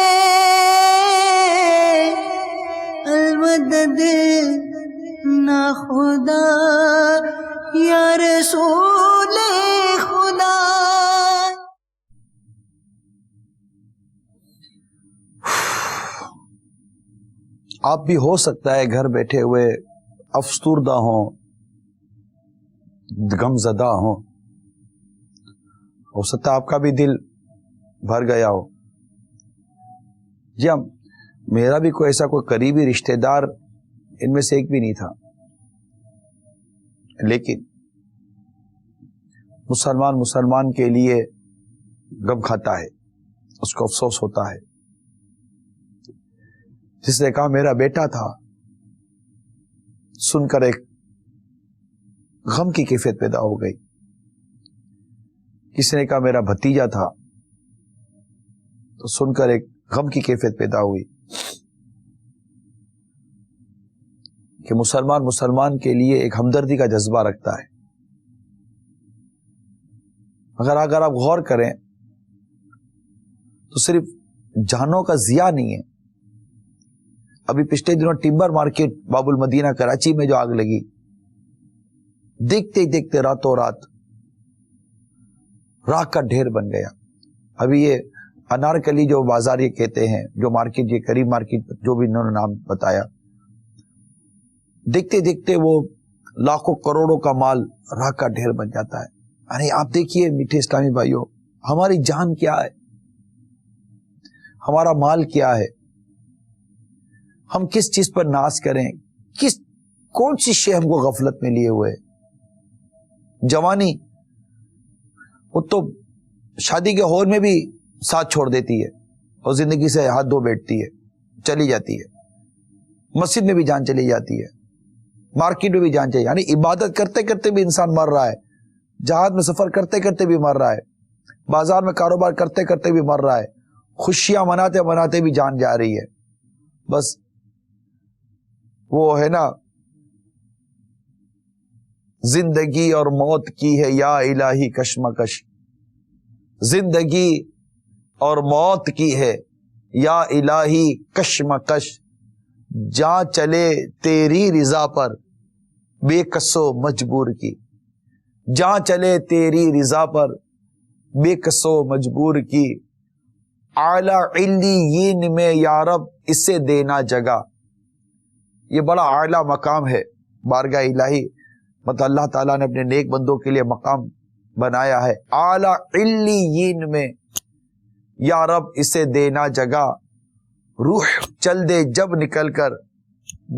المدد نا خدا یا رسول خدا. آپ بھی ہو سکتا ہے گھر بیٹھے ہوئے افسردہ ہوں, غم زدہ ہوں, ہو سکتا ہے آپ کا بھی دل بھر گیا ہو. جی ہاں, میرا بھی کوئی ایسا کوئی قریبی رشتہ دار ان میں سے ایک بھی نہیں تھا, لیکن مسلمان کے لیے غم کھاتا ہے, اس کو افسوس ہوتا ہے. جس نے کہا میرا بیٹا تھا, سن کر ایک غم کی کیفیت پیدا ہو گئی. کسی نے کہا میرا بھتیجا تھا, تو سن کر ایک غم کی کیفیت پیدا ہوئی کہ مسلمان کے لیے ایک ہمدردی کا جذبہ رکھتا ہے. اگر آپ غور کریں تو صرف جانوں کا ضیاء نہیں ہے. ابھی پچھلے دنوں ٹمبر مارکیٹ باب المدینہ کراچی میں جو آگ لگی, دیکھتے دیکھتے راتوں رات راکھ کا ڈھیر بن گیا. ابھی یہ انارکلی جو بازار یہ کہتے ہیں, جو مارکیٹ, یہ کریم مارکیٹ جو بھی انہوں نے نام بتایا, دیکھتے دیکھتے وہ لاکھوں کروڑوں کا مال راکھ کا ڈھیر بن جاتا ہے. یعنی آپ دیکھیے میٹھے اسلامی بھائیوں, ہماری جان کیا ہے, ہمارا مال کیا ہے, ہم کس چیز پر ناز کریں, کون سی شے ہم کو غفلت میں لیے ہوئے. جوانی وہ تو شادی کے ہال میں بھی ساتھ چھوڑ دیتی ہے اور زندگی سے ہاتھ دھو بیٹھتی ہے, چلی جاتی ہے. مسجد میں بھی جان چلی جاتی ہے, مارکیٹ میں بھی جان چلی. یعنی عبادت کرتے کرتے بھی انسان مر رہا ہے, جہاد میں سفر کرتے کرتے بھی مر رہا ہے, بازار میں کاروبار کرتے کرتے بھی مر رہا ہے, خوشیاں مناتے مناتے بھی جان جا رہی ہے. بس وہ ہے نا, زندگی اور موت کی ہے یا الہی کشمکش, زندگی اور موت کی ہے یا الہی کشمکش. جاں چلے تیری رضا پر بے کسو مجبور کی, جاں چلے تیری رضا پر بے کسو مجبور کی. اعلی علیین میں یا رب اسے دینا جگہ. یہ بڑا اعلیٰ مقام ہے بارگاہ الہی, مطلب اللہ تعالیٰ نے اپنے نیک بندوں کے لیے مقام بنایا ہے. اعلیٰ علیین میں یا رب اسے دینا جگہ, روح چل دے جب نکل کر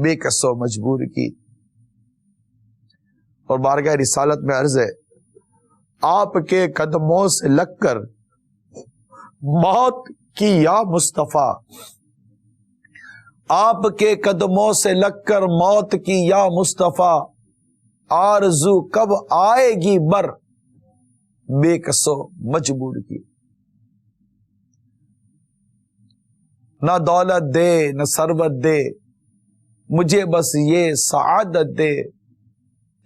بے کسو مجبور کی. اور بارگاہ رسالت میں عرض ہے, آپ کے قدموں سے لگ کر موت کی یا مصطفیٰ, آپ کے قدموں سے لگ کر موت کی یا مصطفیٰ, آرزو کب آئے گی بر بے کسو مجبور کی. نہ دولت دے نہ ثروت دے, مجھے بس یہ سعادت دے,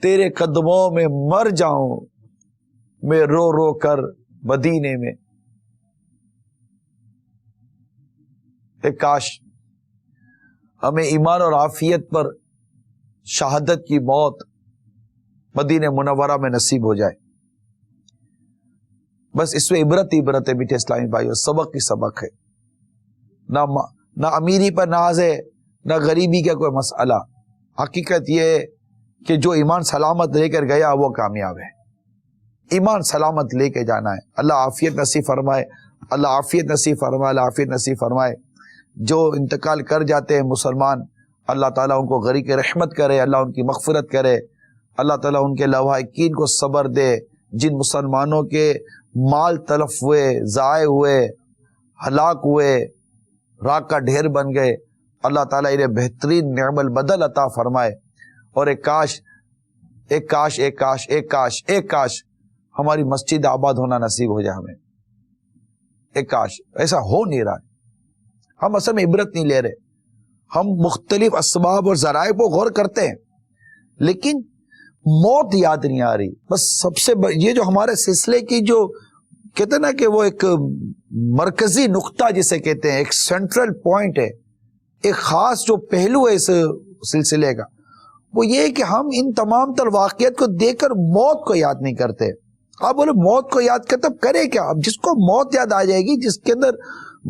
تیرے قدموں میں مر جاؤں میں رو رو کر مدینے میں. ایک کاش ہمیں ایمان اور عافیت پر شہادت کی موت مدینہ منورہ میں نصیب ہو جائے. بس اس میں عبرت ہی عبرت ہے میٹھے اسلامی بھائیو، سبق ہی سبق ہے. نہ امیری پر ناز ہے، نہ غریبی کا کوئی مسئلہ. حقیقت یہ ہے کہ جو ایمان سلامت لے کر گیا وہ کامیاب ہے. ایمان سلامت لے کے جانا ہے. اللہ عافیت نصیب فرمائے، اللہ عافیت نصیب فرمائے، اللہ عافیت نصیب فرمائے. جو انتقال کر جاتے ہیں مسلمان، اللہ تعالیٰ ان کو غریق رحمت کرے، اللہ ان کی مغفرت کرے، اللہ تعالیٰ ان کے لواحقین کو صبر دے. جن مسلمانوں کے مال تلف ہوئے، ضائع ہوئے، ہلاک ہوئے، راک کا ڈھیر بن گئے، اللہ تعالیٰ انہیں بہترین نعم البدل عطا فرمائے. اور ایک کاش ایک کاش ایک کاش ایک کاش ایک کاش ہماری مسجد آباد ہونا نصیب ہو جائے ہمیں. ایک کاش ایسا ہو نہیں رہا ہے. ہم اصل میں عبرت نہیں لے رہے. ہم مختلف اسباب اور ذرائع کو غور کرتے ہیں لیکن موت یاد نہیں آ رہی. بس سب سے یہ جو ہمارے سلسلے کی جو کہتے ہیں نا کہ وہ ایک مرکزی نقطہ جسے کہتے ہیں، ایک سینٹرل پوائنٹ ہے، ایک خاص جو پہلو ہے اس سلسلے کا، وہ یہ ہے کہ ہم ان تمام تر واقعات کو دیکھ کر موت کو یاد نہیں کرتے. آپ بولے موت کو یاد کرتے اب کرے کیا؟ اب جس کو موت یاد آ جائے گی، جس کے اندر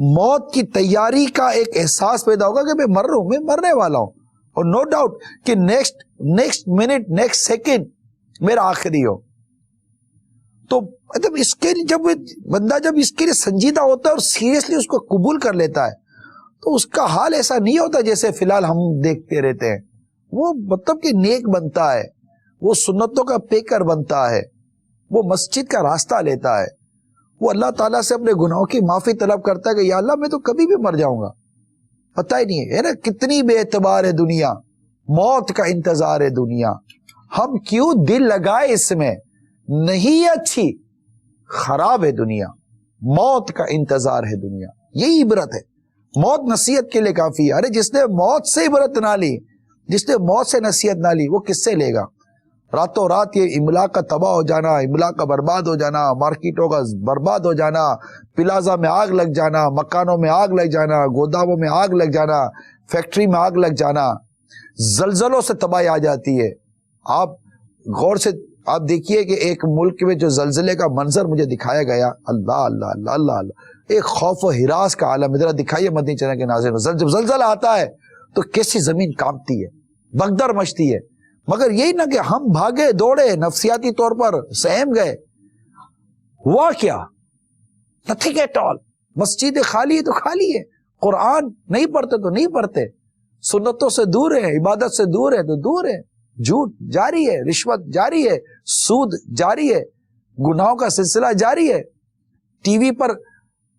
موت کی تیاری کا ایک احساس پیدا ہوگا کہ میں مر رہا ہوں، میں مرنے والا ہوں، اور نو ڈاؤٹ کہ نیکسٹ منٹ نیکسٹ سیکنڈ میرا آخری ہو. تو مطلب اس کے لیے جب بندہ جب اس کے لیے سنجیدہ ہوتا ہے اور سیریسلی اس کو قبول کر لیتا ہے تو اس کا حال ایسا نہیں ہوتا جیسے فی الحال ہم دیکھتے رہتے ہیں. وہ مطلب کہ نیک بنتا ہے، وہ سنتوں کا پیکر بنتا ہے، وہ مسجد کا راستہ لیتا ہے، وہ اللہ تعالیٰ سے اپنے گناہوں کی معافی طلب کرتا ہے کہ یا اللہ میں تو کبھی بھی مر جاؤں گا، پتہ ہی نہیں ہے نا کتنی بے اعتبار ہے دنیا، موت کا انتظار ہے دنیا. ہم کیوں دل لگائے اس میں؟ نہیں اچھی، خراب ہے دنیا، موت کا انتظار ہے دنیا. یہی عبرت ہے. موت نصیحت کے لیے کافی ہے. ارے جس نے موت سے عبرت نہ لی، جس نے موت سے نصیحت نہ لی، وہ کس سے لے گا؟ راتوں رات یہ املاک کا تباہ ہو جانا، املاک کا برباد ہو جانا، مارکیٹوں کا برباد ہو جانا، پلازا میں آگ لگ جانا، مکانوں میں آگ لگ جانا، گوداموں میں آگ لگ جانا، فیکٹری میں آگ لگ جانا، زلزلوں سے تباہی آ جاتی ہے. آپ غور سے آپ دیکھیے کہ ایک ملک میں جو زلزلے کا منظر مجھے دکھایا گیا، اللہ اللہ اللہ اللہ اللہ، ایک خوف و ہراس کا عالم. ادھر دکھائیے مدنی چینل کے ناظرین، جب زلزلہ آتا ہے تو کیسی زمین کانپتی ہے، بگدر مچتی ہے. مگر یہی نہ کہ ہم بھاگے دوڑے، نفسیاتی طور پر سہم گئے. ہوا کیا؟ Nothing at all. مسجد خالی ہے تو خالی ہے، قرآن نہیں پڑھتے تو نہیں پڑھتے، سنتوں سے دور ہے، عبادت سے دور ہے تو دور ہے، جھوٹ جاری ہے، رشوت جاری ہے، سود جاری ہے، گناہوں کا سلسلہ جاری ہے، ٹی وی پر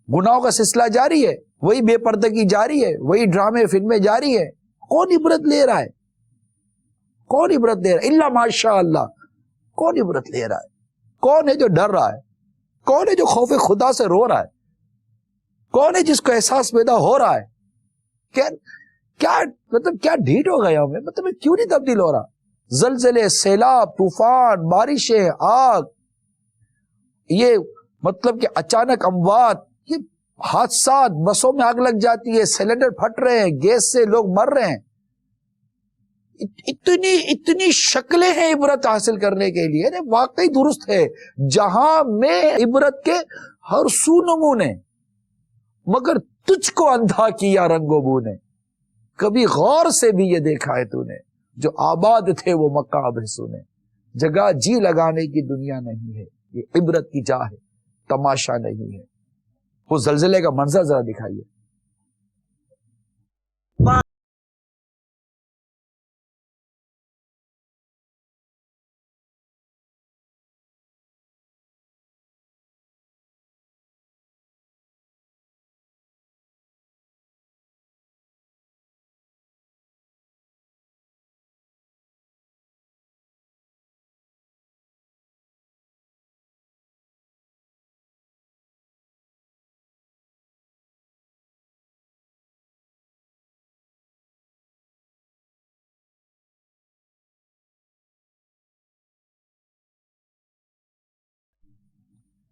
گناہوں کا سلسلہ جاری ہے، وہی بے پردگی جاری ہے، وہی ڈرامے فلمیں جاری ہے. کون عبرت لے رہا ہے؟ کون عبرت لے رہا ہے؟ اللہ ماشاء اللہ. کون عبرت لے رہا ہے؟ کون ہے جو ڈر رہا ہے؟ کون ہے جو خوف خدا سے رو رہا ہے؟ کون ہے جس کو احساس پیدا ہو رہا ہے؟ کیا مطلب کیا ڈھیٹ ہو گیا ہمیں؟ مطلب کیوں نہیں تبدیل ہو رہا؟ زلزلے، سیلاب، طوفان، بارشیں، آگ، یہ مطلب کہ اچانک اموات، یہ حادثات، بسوں میں آگ لگ جاتی ہے، سلنڈر پھٹ رہے ہیں، گیس سے لوگ مر رہے ہیں. اتنی شکلیں ہیں عبرت حاصل کرنے کے لیے. واقعی درست ہے، جہاں میں عبرت کے ہر سو نمونے، مگر تجھ کو اندھا کیا رنگ و بو نے. کبھی غور سے بھی یہ دیکھا ہے تو نے، جو آباد تھے وہ مقابر سنے. جگہ جی لگانے کی دنیا نہیں ہے، یہ عبرت کی جا ہے، تماشا نہیں ہے. وہ زلزلے کا منظر ذرا دکھائیے.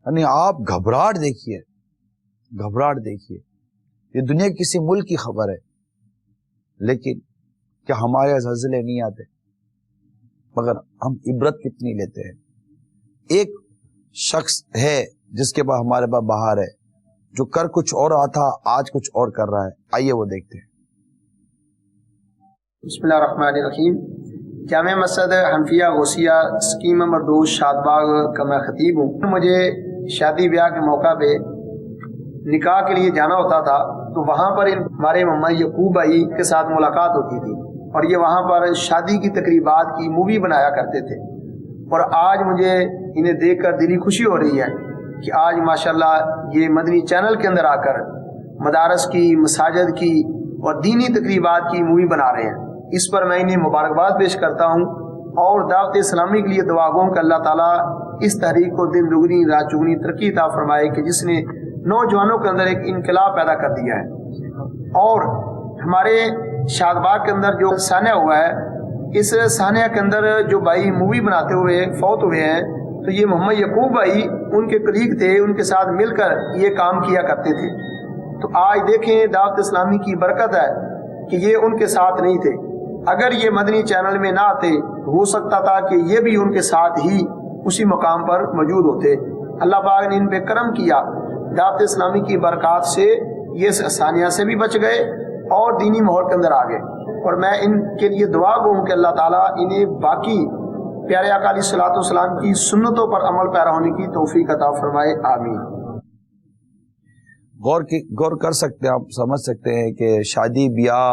یعنی آپ گھبراہٹ دیکھیے، گھبراہٹ دیکھیے. یہ دنیا کے کسی ملک کی خبر ہے، لیکن کیا ہمارے زلزلے نہیں آتے؟ مگر ہم عبرت کتنی لیتے ہیں. ایک شخص ہے جس کے پاس ہمارے پاس باہر ہے، جو کر کچھ اور رہا تھا آج کچھ اور کر رہا ہے. آئیے وہ دیکھتے ہیں. بسم اللہ الرحمن الرحیم. جامع مسجد حنفیہ غوثیہ اسکیم نمبر 2 شاد باغ کا میں خطیب ہوں. مجھے شادی بیاہ کے موقع پہ نکاح کے لیے جانا ہوتا تھا، تو وہاں پر ہمارے مما یعقوب بھائی کے ساتھ ملاقات ہوتی تھی، اور یہ وہاں پر شادی کی تقریبات کی مووی بنایا کرتے تھے. اور آج مجھے انہیں دیکھ کر دلی خوشی ہو رہی ہے کہ آج ماشاءاللہ یہ مدنی چینل کے اندر آ کر مدارس کی، مساجد کی اور دینی تقریبات کی مووی بنا رہے ہیں. اس پر میں انہیں مبارکباد پیش کرتا ہوں، اور دعوت اسلامی کے لیے دعا گوں کہ اللہ تعالیٰ اس تحریک کو دن دگنی رات چگنی ترقی عطا فرمائے، کہ جس نے نوجوانوں کے اندر ایک انقلاب پیدا کر دیا ہے. اور ہمارے شاد باغ کے اندر جو سانحہ ہوا ہے، اس سانحہ کے اندر جو بھائی مووی بناتے ہوئے فوت ہوئے ہیں، تو یہ محمد یعقوب بھائی ان کے کلیگ تھے، ان کے ساتھ مل کر یہ کام کیا کرتے تھے. تو آج دیکھیں دعوت اسلامی کی برکت ہے کہ یہ ان کے ساتھ نہیں تھے. اگر یہ مدنی چینل میں نہ آتے ہو سکتا تھا کہ یہ بھی ان کے ساتھ ہی اسی مقام پر موجود ہوتے. اللہ پاک نے ان پہ کرم کیا، دعوت اسلامی کی برکات سے یہ سانحہ سے بھی بچ گئے اور دینی ماحول کے اندر آ گئے. اور میں ان کے لیے دعا گوں کہ اللہ تعالیٰ انہیں باقی پیارے آقا علیہ الصلوۃ والسلام کی سنتوں پر عمل پیرا ہونے کی توفیق عطا فرمائے. آمین. غور کر سکتے ہیں آپ، سمجھ سکتے ہیں کہ شادی بیاہ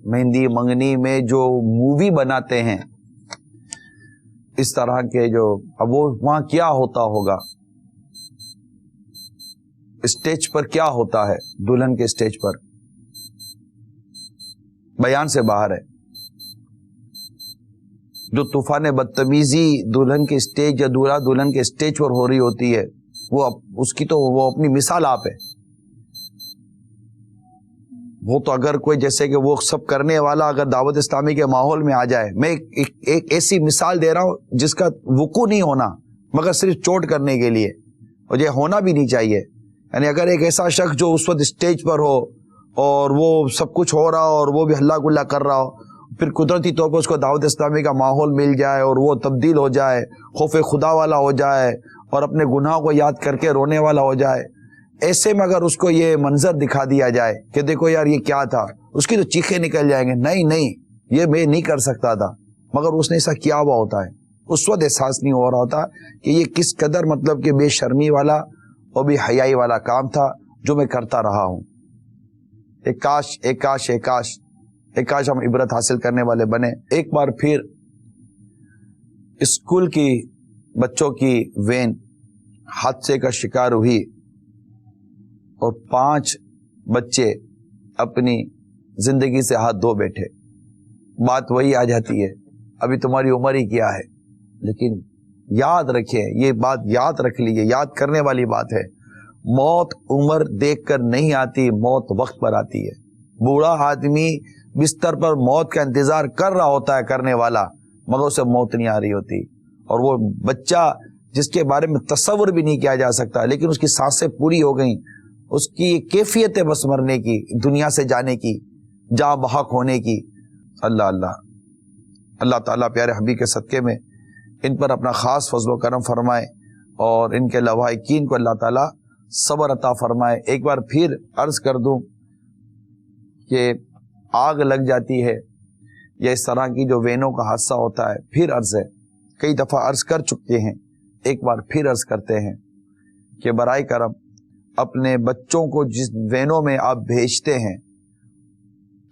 مہندی منگنی میں جو مووی بناتے ہیں اس طرح کے، جو اب وہ وہاں کیا ہوتا ہوگا، اسٹیج پر کیا ہوتا ہے، دلہن کے اسٹیج پر بیان سے باہر ہے. جو طوفان بدتمیزی دلہن کے اسٹیج یا دولہا دلہن کے اسٹیج پر ہو رہی ہوتی ہے، وہ اس کی تو وہ اپنی مثال آپ ہے. وہ تو اگر کوئی جیسے کہ وہ سب کرنے والا اگر دعوت اسلامی کے ماحول میں آ جائے، میں ایک ایسی مثال دے رہا ہوں جس کا وقوع نہیں ہونا مگر صرف چوٹ کرنے کے لیے، اور یہ ہونا بھی نہیں چاہیے. یعنی اگر ایک ایسا شخص جو اس وقت اسٹیج پر ہو اور وہ سب کچھ ہو رہا ہو اور وہ بھی ہلا گلا کر رہا ہو، پھر قدرتی طور پر اس کو دعوت اسلامی کا ماحول مل جائے اور وہ تبدیل ہو جائے، خوف خدا والا ہو جائے اور اپنے گناہوں کو یاد کر کے رونے والا ہو جائے، ایسے میں اگر اس کو یہ منظر دکھا دیا جائے کہ دیکھو یار یہ کیا تھا، اس کی تو چیخیں نکل جائیں گے، نہیں یہ میں نہیں کر سکتا تھا، مگر اس نے ایسا کیا ہوا ہوتا ہے. اس وقت احساس نہیں ہو رہا ہوتا کہ یہ کس قدر مطلب کہ بے شرمی والا اور بے حیائی والا کام تھا جو میں کرتا رہا ہوں. ایک کاش ہم عبرت حاصل کرنے والے بنے. ایک بار پھر اسکول کی بچوں کی وین حادثے کا شکار ہوئی اور 5 بچے اپنی زندگی سے ہاتھ دھو بیٹھے. بات وہی آ جاتی ہے، ابھی تمہاری عمر ہی کیا ہے. لیکن یاد رکھیں، یہ بات یاد رکھ لیجیے، یاد کرنے والی بات ہے. موت عمر دیکھ کر نہیں آتی، موت وقت پر آتی ہے. بوڑھا آدمی بستر پر موت کا انتظار کر رہا ہوتا ہے کرنے والا، مگر اسے موت نہیں آ رہی ہوتی. اور وہ بچہ جس کے بارے میں تصور بھی نہیں کیا جا سکتا، لیکن اس کی سانسیں پوری ہو گئیں، اس کی کیفیت ہے بس مرنے کی، دنیا سے جانے کی، جاں بحق ہونے کی. اللہ تعالیٰ پیارے حبیب کے صدقے میں ان پر اپنا خاص فضل و کرم فرمائے اور ان کے لواحقین کو اللہ تعالیٰ صبر عطا فرمائے. ایک بار پھر عرض کر دوں کہ آگ لگ جاتی ہے یا اس طرح کی جو وینوں کا حادثہ ہوتا ہے، پھر عرض ہے، کئی دفعہ عرض کر چکے ہیں، ایک بار پھر عرض کرتے ہیں کہ برائے کرم اپنے بچوں کو جس وینوں میں آپ بھیجتے ہیں،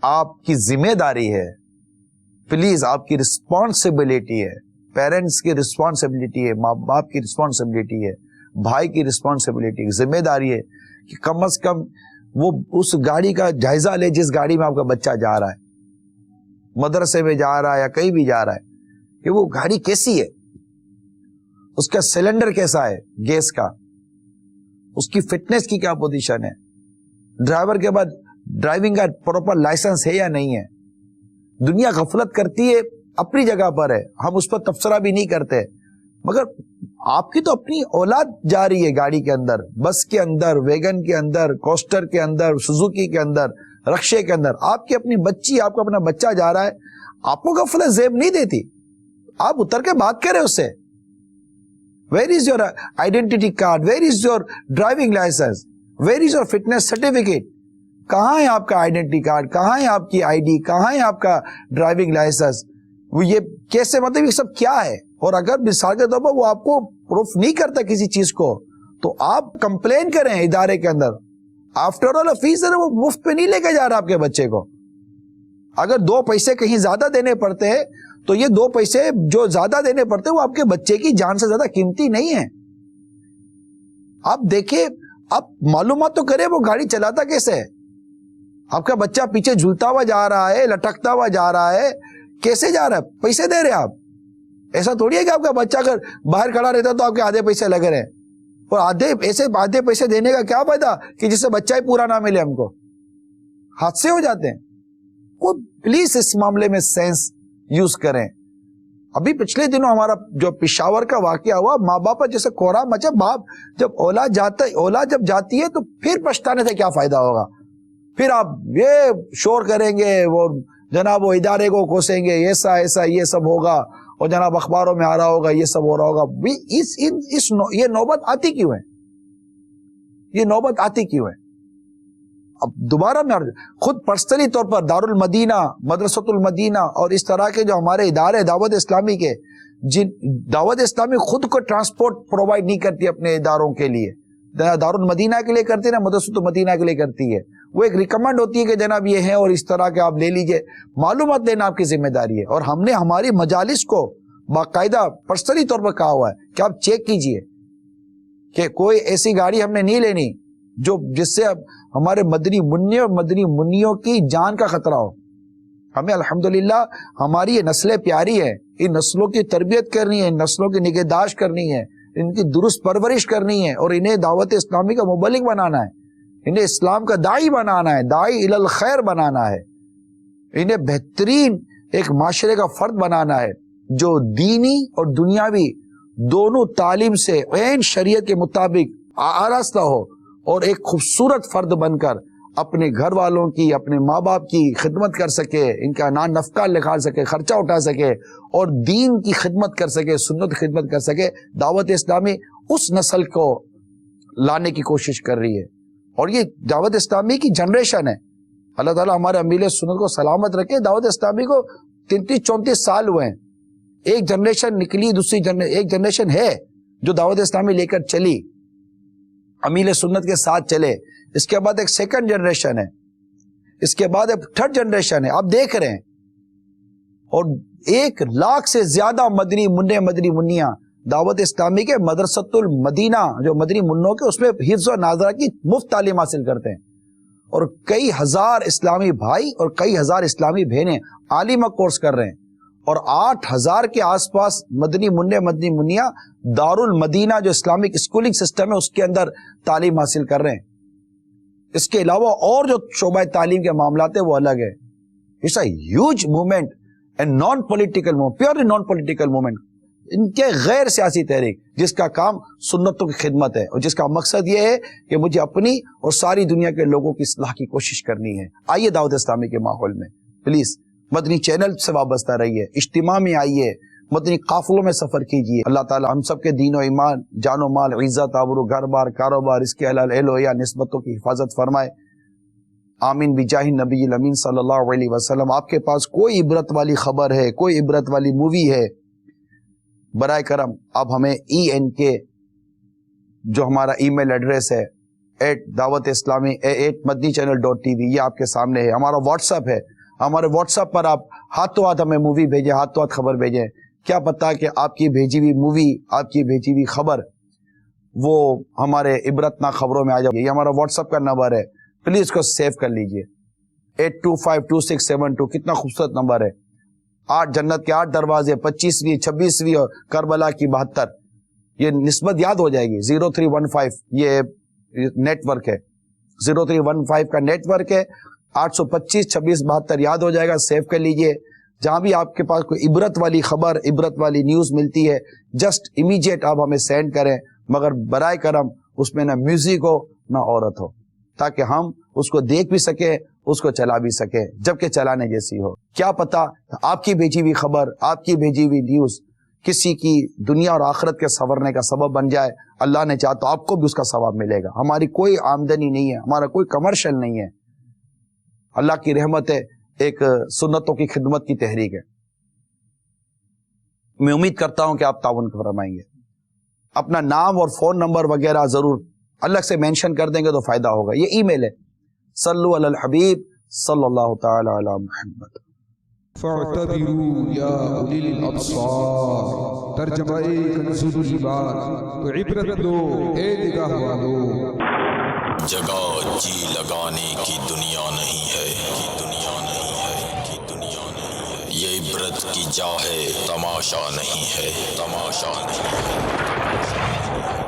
آپ کی ذمہ داری ہے، پلیز آپ کی رسپانسبلٹی ہے، پیرنٹس کی رسپانسبلٹی ہے، ماں باپ کی رسپانسبلٹی ہے، بھائی کی رسپانسبلٹی، ذمہ داری ہے کہ کم از کم وہ اس گاڑی کا جائزہ لے جس گاڑی میں آپ کا بچہ جا رہا ہے، مدرسے میں جا رہا ہے یا کہیں بھی جا رہا ہے، کہ وہ گاڑی کیسی ہے، اس کا سلنڈر کیسا ہے گیس کا، اس کی فٹنس کی کیا پوزیشن ہے، ڈرائیور کے بعد ڈرائیونگ کا پراپر لائسنس ہے یا نہیں ہے. دنیا غفلت کرتی ہے، اپنی جگہ پر ہے، ہم اس پر تبصرہ بھی نہیں کرتے، مگر آپ کی تو اپنی اولاد جا رہی ہے گاڑی کے اندر, بس کے اندر, ویگن کے اندر, کوسٹر کے اندر, سوزوکی کے اندر, رکشے کے اندر. آپ کی اپنی بچی, آپ کا اپنا بچہ جا رہا ہے, آپ کو غفلت زیب نہیں دیتی. آپ اتر کے بات کریں اس سے. Where is your identity card, where is your driving licence, where is your fitness certificate. کہاں ہے آپ کا آئیڈینٹی کارڈ, کہاں ہے آپ کی آئی ڈی, کہاں ہے آپ کا ڈرائیونگ لائسنس. یہ کیسے, مطلب یہ سب کیا ہے؟ اور اگر مثال کے طور پر وہ آپ کو پروف نہیں کرتا کسی چیز کو, تو آپ کمپلین کریں ادارے کے اندر. آفٹر آل فیس وہ مفت پہ نہیں لے کے جا رہا آپ کے بچے کو. اگر 2 پیسے کہیں زیادہ دینے پڑتے ہیں تو یہ 2 پیسے جو زیادہ دینے پڑتے ہیں وہ آپ کے بچے کی جان سے زیادہ قیمتی نہیں ہے. آپ دیکھیں, آپ معلومات تو کریں وہ گاڑی چلاتا کیسے ہے. آپ کا بچہ پیچھے جھولتا ہوا جا رہا ہے, لٹکتا ہوا جا رہا ہے, کیسے جا رہا ہے؟ پیسے دے رہے آپ. ایسا تھوڑی ہے کہ آپ کا بچہ اگر باہر کھڑا رہتا تو آپ کے آدھے پیسے لگ رہے ہیں, اور آدھے پیسے دینے کا کیا فائدہ کہ جس سے بچہ ہی پورا نہ ملے ہم کو. حادثے ہو جاتے ہیں. وہ پلیز اس معاملے میں سینس یوز کریں. ابھی پچھلے دنوں ہمارا جو پشاور کا واقعہ ہوا, ماں باپ پر جیسے کوڑا مچا. باپ جب اولاد جب جاتی ہے تو پھر پچھتانے سے کیا فائدہ ہوگا. پھر آپ یہ شور کریں گے, وہ جناب وہ ادارے کو کوسیں گے, ایسا یہ سب ہوگا, اور جناب اخباروں میں آ رہا ہوگا, یہ سب ہو رہا ہوگا. یہ نوبت آتی کیوں ہے؟ یہ نوبت آتی کیوں ہے؟ اب دوبارہ میں خود پرسنلی طور پر دارالمدینہ, مدرسۃ المدینہ اور اس طرح کے جو ہمارے ادارے دعوت اسلامی کے, دعوت اسلامی خود کو ٹرانسپورٹ پرووائڈ نہیں کرتی اپنے اداروں کے لیے. دارالمدینہ کے لیے کرتی ہے نا مدرسۃ المدینہ کے لیے کرتی ہے. وہ ایک ریکمنڈ ہوتی ہے کہ جناب یہ ہے اور اس طرح کے آپ لے لیجئے. معلومات لینا آپ کی ذمہ داری ہے, اور ہم نے ہماری مجالس کو باقاعدہ پرسنلی طور پر کہا ہوا ہے کہ آپ چیک کیجئے کہ کوئی ایسی گاڑی ہم نے نہیں لینی جس سے ہمارے مدنی منی اور مدنی منیوں کی جان کا خطرہ ہو. ہمیں الحمدللہ ہماری یہ نسلیں پیاری ہیں, ان نسلوں کی تربیت کرنی ہے, ان نسلوں کی نگہداشت کرنی ہے, ان کی درست پرورش کرنی ہے, اور انہیں دعوت اسلامی کا مبلغ بنانا ہے, انہیں اسلام کا داعی بنانا ہے, داعی الی الخیر بنانا ہے, انہیں بہترین ایک معاشرے کا فرد بنانا ہے جو دینی اور دنیاوی دونوں تعلیم سے عین شریعت کے مطابق آراستہ ہو, اور ایک خوبصورت فرد بن کر اپنے گھر والوں کی, اپنے ماں باپ کی خدمت کر سکے, ان کا نان نفقہ نکال سکے, خرچہ اٹھا سکے, اور دین کی خدمت کر سکے, سنت کی خدمت کر سکے. دعوت اسلامی اس نسل کو لانے کی کوشش کر رہی ہے, اور یہ دعوت اسلامی کی جنریشن ہے. اللہ تعالیٰ ہمارے امیل سنت کو سلامت رکھے. دعوت اسلامی کو 33-34 سال ہوئے ہیں. ایک جنریشن نکلی, ایک جنریشن ہے جو دعوت اسلامی لے کر چلی, امیل سنت کے ساتھ چلے. اس کے بعد ایک سیکنڈ جنریشن ہے, اس کے بعد ایک تھرڈ جنریشن ہے. آپ دیکھ رہے ہیں, اور 1 لاکھ سے زیادہ مدنی منیاں دعوت اسلامی کے مدرسۃ المدینہ جو مدنی منوں کے, اس میں حفظ و ناظرہ کی مفت تعلیم حاصل کرتے ہیں, اور کئی ہزار اسلامی بھائی اور کئی ہزار اسلامی بہنیں عالمہ کورس کر رہے ہیں, اور 8000 کے آس پاس مدنی منیاں دارالمدینہ جو اسلامک اسکولنگ سسٹم ہے اس کے اندر تعلیم حاصل کر رہے ہیں. اس کے علاوہ اور جو شعبہ تعلیم کے معاملات ہیں وہ الگ ہے. It's a huge movement and non political movement, purely non political movement, ان کے غیر سیاسی تحریک جس کا کام سنتوں کی خدمت ہے, اور جس کا مقصد یہ ہے کہ مجھے اپنی اور ساری دنیا کے لوگوں کی اصلاح کی کوشش کرنی ہے. آئیے دعوت اسلامی کے ماحول میں پلیز مدنی چینل سے وابستہ رہیے, اجتماع میں آئیے, مدنی قافلوں میں سفر کیجیے. اللہ تعالی ہم سب کے دین و ایمان, جان و مال, عزت, آبرو, گھر بار, کاروبار, اس کے حلال اہل و عیال نسبتوں کی حفاظت فرمائے. آمین بجاہ نبی الامین صلی اللہ علیہ وسلم. آپ کے پاس کوئی عبرت والی خبر ہے, کوئی عبرت والی مووی ہے, برائے کرم آپ ہمیں ENK جو ہمارا ای میل ایڈریس ہے @dawat-islami @madnichannel.tv, یہ آپ کے سامنے ہے. ہمارا واٹس ایپ ہے, ہمارے واٹس ایپ پر آپ ہاتھوں ہاتھ ہمیں مووی بھیجیں, ہاتھوں ہاتھ خبر بھیجیں. کیا پتا کہ آپ کی بھیجی ہوئی مووی, آپ کی بھیجی ہوئی خبر وہ ہمارے عبرتناک خبروں میں آ جائے. یہ ہمارا واٹس ایپ کا نمبر ہے, پلیز اس کو سیو کر لیجئے. 82522672, کتنا خوبصورت نمبر ہے. 8 جنت کے 8 دروازے, 25ویں 26ویں اور کربلا کی 72. یہ نسبت یاد ہو جائے گی. 0315 یہ نیٹ ورک ہے, 0315 کا نیٹ ورک ہے. 825 26 72 یاد ہو جائے گا, سیو کر لیجئے. جہاں بھی آپ کے پاس کوئی عبرت والی خبر، عبرت والی نیوز ملتی ہے، جسٹ امیجیٹ آپ ہمیں سینڈ کریں، مگر برائے کرم اس میں نہ میوزک ہو نہ عورت ہو، تاکہ ہم اس کو دیکھ بھی سکیں، اس کو چلا بھی سکیں، جبکہ چلانے جیسی ہو۔ کیا پتا آپ کی بھیجی ہوئی خبر، آپ کی بھیجی ہوئی نیوز کسی کی دنیا اور آخرت کے سنورنے کا سبب بن جائے۔ اللہ نے چاہا تو آپ کو بھی اس کا ثواب ملے گا۔ ہماری کوئی آمدنی نہیں ہے، ہمارا کوئی کمرشل نہیں ہے، اللہ کی رحمت ہے، ایک سنتوں کی خدمت کی تحریک ہے۔ میں امید کرتا ہوں کہ آپ تعاون فرمائیں گے۔ اپنا نام اور فون نمبر وغیرہ ضرور الگ سے مینشن کر دیں گے تو فائدہ ہوگا۔ یہ ای میل ہے صلو علی الحبیب صلی اللہ تعالی علی محمد۔ فاعتبروا یا اولی الابصار، ترجمہ کنز الایمان، تو عبرت لو اے نگاہ والو۔ جگہ جی لگانے کی دنیا نہیں ہے، یہ عبرت کی جا ہے، تماشا نہیں ہے، تماشا نہیں ہے۔